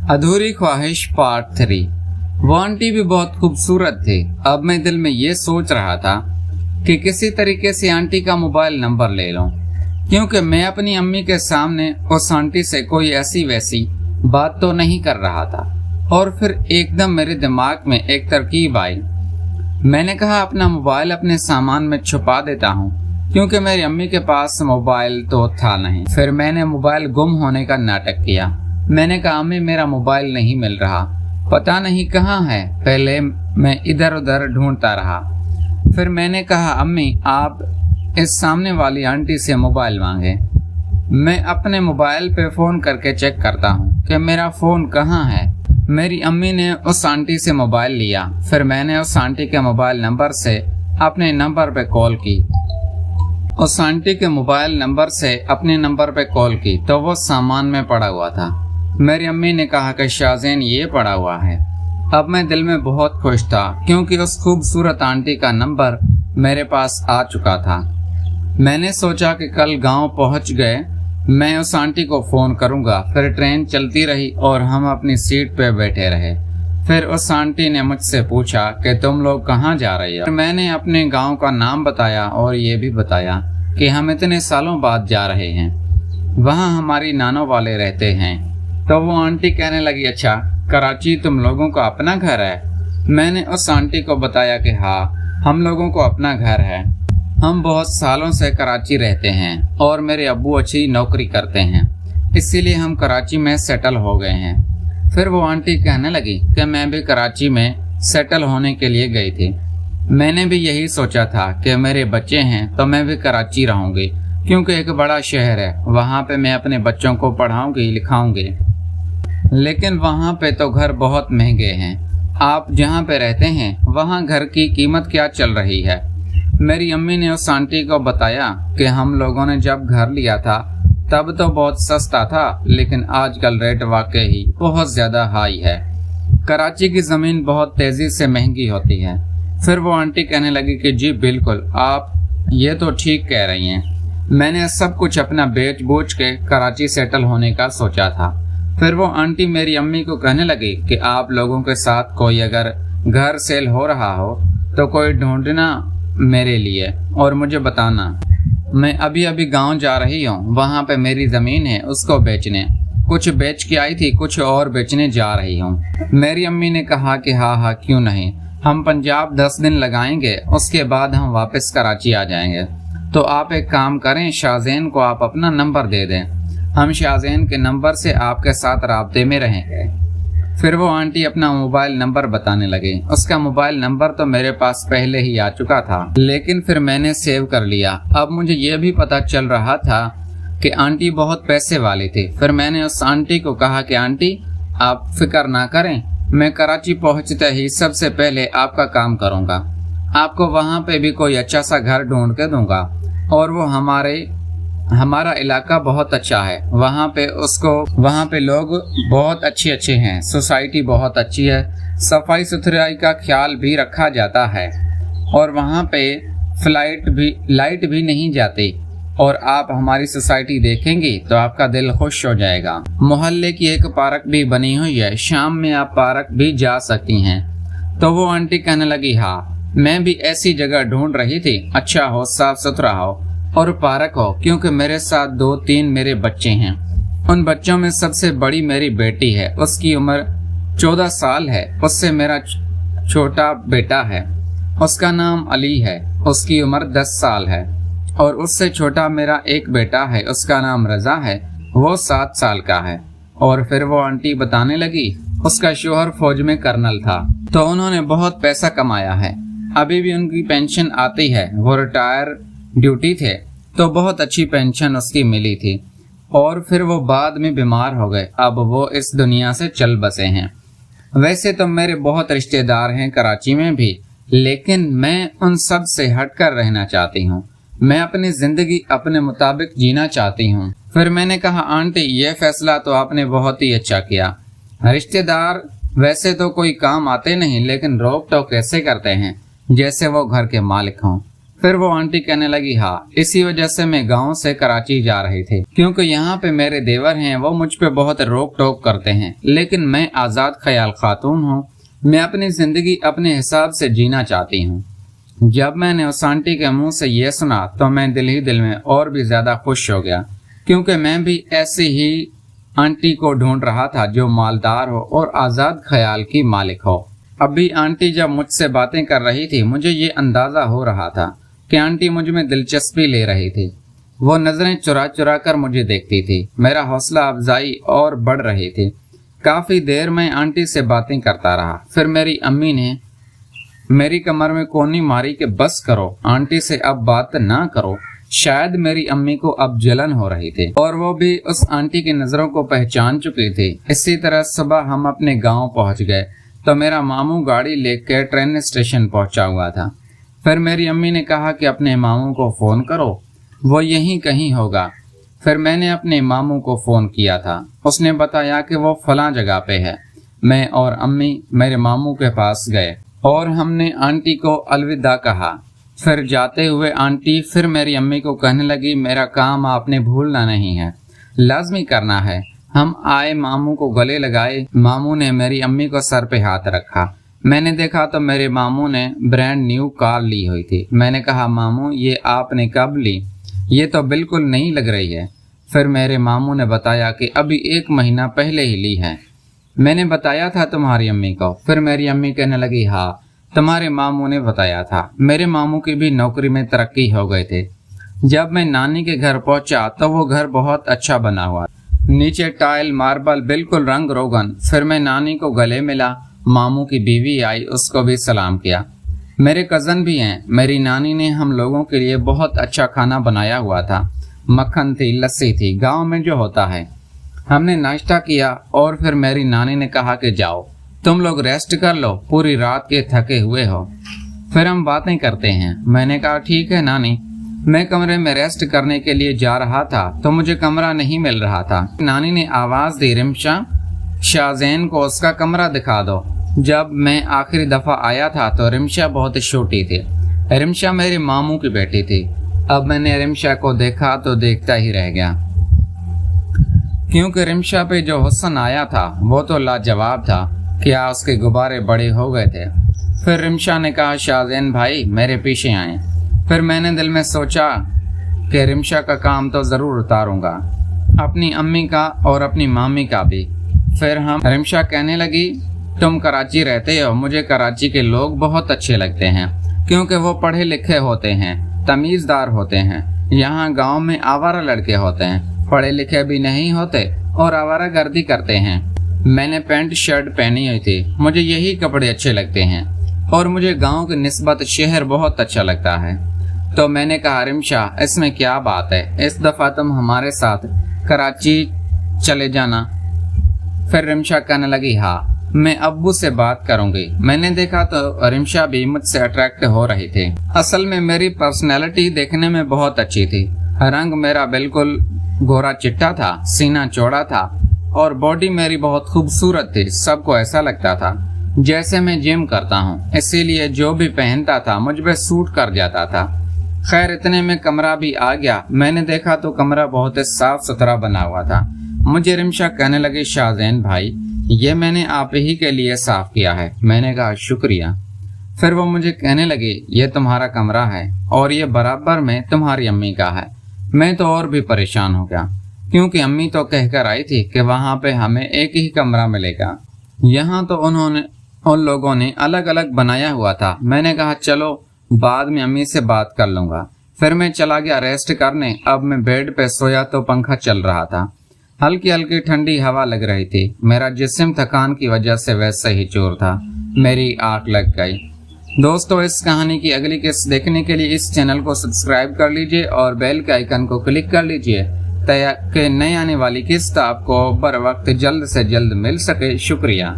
अधूरी ख्वाहिश पार्ट 3। वो आंटी भी बहुत खूबसूरत थी। अब मैं दिल में ये सोच रहा था कि किसी तरीके से आंटी का मोबाइल नंबर ले लूं, क्योंकि मैं अपनी अम्मी के सामने उस आंटी से कोई ऐसी वैसी बात तो नहीं कर रहा था। और फिर एकदम मेरे दिमाग में एक तरकीब आई। मैंने कहा अपना मोबाइल अपने सामान में छुपा देता हूँ, क्योंकि मेरी अम्मी के पास मोबाइल तो था नहीं। फिर मैंने मोबाइल गुम होने का नाटक किया। मैंने कहा अम्मी मेरा मोबाइल नहीं मिल रहा, पता नहीं कहाँ है। पहले मैं इधर उधर ढूंढता रहा। फिर मैंने कहा अम्मी आप इस सामने वाली आंटी से मोबाइल मांगे। मैं अपने मोबाइल पे फ़ोन करके चेक करता हूँ कि मेरा फ़ोन कहाँ है। मेरी अम्मी ने उस आंटी से मोबाइल लिया। फिर मैंने उस आंटी के मोबाइल नंबर से अपने नंबर पे कॉल की। उस आंटी के मोबाइल नंबर से अपने नंबर पे कॉल की तो वो सामान में पड़ा हुआ था। मेरी अम्मी ने कहा कि शाहज़ैन ये पड़ा हुआ है। अब मैं दिल में बहुत खुश था, क्योंकि उस खूबसूरत आंटी का नंबर मेरे पास आ चुका था। मैंने सोचा कि कल गांव पहुंच गए मैं उस आंटी को फ़ोन करूंगा। फिर ट्रेन चलती रही और हम अपनी सीट पे बैठे रहे। फिर उस आंटी ने मुझसे पूछा कि तुम लोग कहाँ जा रहे हो। मैंने अपने गांव का नाम बताया और ये भी बताया कि हम इतने सालों बाद जा रहे हैं, वहाँ हमारी नानों वाले रहते हैं। तो वो आंटी कहने लगी अच्छा कराची तुम लोगों का अपना घर है। मैंने उस आंटी को बताया कि हाँ हम लोगों को अपना घर है, हम बहुत सालों से कराची रहते हैं और मेरे अब्बू अच्छी नौकरी करते हैं, इसीलिए हम कराची में सेटल हो गए हैं। फिर वो आंटी कहने लगी कि मैं भी कराची में सेटल होने के लिए गई थी। मैंने भी यही सोचा था कि मेरे बच्चे हैं तो मैं भी कराची रहूँगी, क्योंकि एक बड़ा शहर है, वहाँ पे मैं अपने बच्चों को पढ़ाऊँगी लिखाऊँगी। लेकिन वहाँ पे तो घर बहुत महंगे हैं। आप जहाँ पे रहते हैं वहाँ घर की कीमत क्या चल रही है। मेरी अम्मी ने उस आंटी को बताया कि हम लोगों ने जब घर लिया था तब तो बहुत सस्ता था, लेकिन आजकल रेट वाकई ही बहुत ज़्यादा हाई है। कराची की ज़मीन बहुत तेज़ी से महंगी होती है। फिर वो आंटी कहने लगी कि जी बिल्कुल आप ये तो ठीक कह रही हैं। मैंने सब कुछ अपना बेच बूझ के कराची सेटल होने का सोचा था। फिर वो आंटी मेरी अम्मी को कहने लगी कि आप लोगों के साथ कोई अगर घर सेल हो रहा हो तो कोई ढूंढना मेरे लिए और मुझे बताना। मैं अभी अभी गांव जा रही हूँ, वहाँ पे मेरी ज़मीन है उसको बेचने। कुछ बेच के आई थी, कुछ और बेचने जा रही हूँ। मेरी अम्मी ने कहा कि हाँ क्यों नहीं, हम पंजाब 10 दिन लगाएंगे, उसके बाद हम वापस कराची आ जाएंगे। तो आप एक काम करें, शाहज़ैन को आप अपना नंबर दे दें, हम शाहज़ैन के नंबर से आपके साथ राब्ते में रहेंगे। फिर वो आंटी अपना मोबाइल नंबर बताने लगी। उसका मोबाइल नंबर तो मेरे पास पहले ही आ चुका था, लेकिन फिर मैंने सेव कर लिया। अब मुझे ये भी पता चल रहा था कि आंटी बहुत पैसे वाली थी। फिर मैंने उस आंटी को कहा कि आंटी आप फिक्र ना करें, मैं कराची पहुंचते ही सबसे पहले आपका काम करूंगा। आपको वहाँ पे भी कोई अच्छा सा घर ढूंढ के दूंगा, और वो हमारा इलाका बहुत अच्छा है। वहाँ पे लोग बहुत अच्छे हैं, सोसाइटी बहुत अच्छी है, सफाई सुथराई का ख्याल भी रखा जाता है, और वहाँ पे लाइट भी नहीं जाती। और आप हमारी सोसाइटी देखेंगी तो आपका दिल खुश हो जाएगा। मोहल्ले की एक पार्क भी बनी हुई है, शाम में आप पार्क भी जा सकती हैं। तो वो आंटी कहने लगी हाँ मैं भी ऐसी जगह ढूंढ रही थी, अच्छा हो, साफ सुथरा हो और पार्क हो, क्योंकि मेरे साथ 2-3 मेरे बच्चे हैं। उन बच्चों में सबसे बड़ी मेरी बेटी है, उसकी उम्र 14 साल है। उससे मेरा छोटा बेटा है, उसका नाम अली है, उसकी उम्र 10 साल है। और उससे छोटा मेरा एक बेटा है, उसका नाम रजा है, वो 7 साल का है। और फिर वो आंटी बताने लगी उसका शोहर फौज में कर्नल था, तो उन्होंने बहुत पैसा कमाया है, अभी भी उनकी पेंशन आती है। वो रिटायर ड्यूटी थे तो बहुत अच्छी पेंशन उसकी मिली थी, और फिर वो बाद में बीमार हो गए। अब वो इस दुनिया से चल बसे हैं। वैसे तो मेरे बहुत रिश्तेदार हैं कराची में भी, लेकिन मैं उन सब से हटकर रहना चाहती हूँ। मैं अपनी जिंदगी अपने मुताबिक जीना चाहती हूँ। फिर मैंने कहा आंटी ये फैसला तो आपने बहुत ही अच्छा किया। रिश्तेदार वैसे तो कोई काम आते नहीं, लेकिन रोक टोक कैसे करते हैं जैसे वो घर के मालिक हों। फिर वो आंटी कहने लगी, हाँ, इसी वजह से मैं गांव से कराची जा रही थी, क्योंकि यहाँ पे मेरे देवर हैं, वो मुझ पे बहुत रोक टोक करते हैं, लेकिन मैं आजाद ख्याल खातून हूँ, मैं अपनी जिंदगी अपने हिसाब से जीना चाहती हूँ। जब मैंने उस आंटी के मुंह से ये सुना तो मैं दिल ही दिल में और भी ज्यादा खुश हो गया, क्योंकि मैं भी ऐसी ही आंटी को ढूंढ रहा था जो मालदार हो और आजाद ख्याल की मालिक हो। अभी आंटी जब मुझसे बातें कर रही थी, मुझे ये अंदाजा हो रहा था कि आंटी मुझ में दिलचस्पी ले रही थी। वो नजरें चुरा चुरा कर मुझे देखती थी। मेरा हौसला अफजाई और बढ़ रही थी। काफी देर मैं आंटी से बातें करता रहा। फिर मेरी अम्मी ने मेरी कमर में कोनी मारी कि बस करो, आंटी से अब बात ना करो। शायद मेरी अम्मी को अब जलन हो रही थी और वो भी उस आंटी की नजरों को पहचान चुकी थी। इसी तरह सुबह हम अपने गांव पहुंच गए तो मेरा मामू गाड़ी लेकर ट्रेन स्टेशन पहुंचा हुआ था। फिर मेरी अम्मी ने कहा कि अपने मामू को फोन करो, वो यहीं कहीं होगा। फिर मैंने अपने मामू को फोन किया था। उसने बताया कि वो फलां जगह पे है। मैं और अम्मी मेरे मामू के पास गए और हमने आंटी को अलविदा कहा। फिर जाते हुए आंटी फिर मेरी अम्मी को कहने लगी, मेरा काम आपने भूलना नहीं है, लाजमी करना है। हम आए, मामू को गले लगाए। मामू ने मेरी अम्मी को सर पे हाथ रखा। मैंने देखा तो मेरे मामू ने ब्रांड न्यू कार ली हुई थी। मैंने कहा, मामू ये आपने कब ली? ये तो बिल्कुल नहीं लग रही है। फिर मेरे मामू ने बताया कि अभी 1 महीना पहले ही ली है। मैंने बताया था तुम्हारी अम्मी को। फिर मेरी अम्मी कहने लगी, हाँ, तुम्हारे मामू ने बताया था। मेरे मामू की भी नौकरी में तरक्की हो गए थे। जब मैं नानी के घर पहुंचा तो वो घर बहुत अच्छा बना हुआ, नीचे टाइल, मार्बल, बिल्कुल रंग रोगन। फिर मैं नानी को गले मिला। मामू की बीवी आई, उसको भी सलाम किया। मेरे कजन भी हैं। मेरी नानी ने हम लोगों के लिए बहुत अच्छा खाना बनाया हुआ था। मक्खन थी, लस्सी थी, गांव में जो होता है। हमने नाश्ता किया और फिर मेरी नानी ने कहा कि जाओ, तुम लोग रेस्ट कर लो, पूरी रात के थके हुए हो, फिर हम बातें करते हैं। मैंने कहा, ठीक है नानी। मैं कमरे में रेस्ट करने के लिए जा रहा था तो मुझे कमरा नहीं मिल रहा था। नानी ने आवाज दी, रिमशा, शाहजैन को उसका कमरा दिखा दो। जब मैं आखिरी दफा आया था तो रिमशा बहुत छोटी थी। रिमशा मेरे मामू की बेटी थी। अब मैंने रिमशा को देखा तो देखता ही रह गया, क्योंकि रिमशा पे जो हुस्न आया था वो तो लाजवाब था। क्या उसके गुब्बारे बड़े हो गए थे। फिर रिमशा ने कहा, शाहजैन भाई मेरे पीछे आए। फिर मैंने दिल में सोचा कि रिमशा का काम तो जरूर उतारूंगा, अपनी अम्मी का और अपनी मामी का भी। फिर रिमशा कहने लगी, तुम कराची रहते हो, मुझे कराची के लोग बहुत अच्छे लगते हैं, क्योंकि वो पढ़े लिखे होते हैं, तमीजदार होते हैं। यहाँ गांव में आवारा लड़के होते हैं, पढ़े लिखे भी नहीं होते और आवारा गर्दी करते हैं। मैंने पैंट शर्ट पहनी हुई थी, मुझे यही कपड़े अच्छे लगते हैं और मुझे गांव की निस्बत शहर बहुत अच्छा लगता है। तो मैंने कहा, रिमशा इसमें क्या बात है, इस दफा तुम हमारे साथ कराची चले जाना। फिर रिमशा कहने लगी, हाँ मैं अब्बू से बात करूंगी। मैंने देखा तो रिमशा भी मुझसे अट्रैक्ट हो रही थी। असल में मेरी पर्सनैलिटी देखने में बहुत अच्छी थी। रंग मेरा बिल्कुल गोरा चिट्टा था, सीना चौड़ा था और बॉडी मेरी बहुत खूबसूरत थी। सबको ऐसा लगता था जैसे मैं जिम करता हूँ, इसीलिए जो भी पहनता था मुझ पे सूट कर जाता था। खैर इतने में कमरा भी आ गया। मैंने देखा तो कमरा बहुत साफ सुथरा बना हुआ था। मुझे रिमशा कहने लगी, शाहजैन भाई ये मैंने आप ही के लिए साफ किया है। मैंने कहा, शुक्रिया। फिर वो मुझे कहने लगी, ये तुम्हारा कमरा है और ये बराबर में तुम्हारी अम्मी का है। मैं तो और भी परेशान हो गया, क्योंकि अम्मी तो कहकर आई थी कि वहाँ पे हमें एक ही कमरा मिलेगा। यहाँ तो उन लोगों ने अलग अलग बनाया हुआ था। मैंने कहा, चलो बाद में अम्मी से बात कर लूंगा। फिर मैं चला गया रेस्ट करने। अब मैं बेड पे सोया तो पंखा चल रहा था, हल्की हल्की ठंडी हवा लग रही थी। मेरा जिस्म थकान की वजह से वैसे ही चोर था। मेरी आंख लग गई। दोस्तों, इस कहानी की अगली किस्त देखने के लिए इस चैनल को सब्सक्राइब कर लीजिए और बेल के आइकन को क्लिक कर लीजिए ताकि नई आने वाली किस्त आपको बर वक्त जल्द से जल्द मिल सके। शुक्रिया।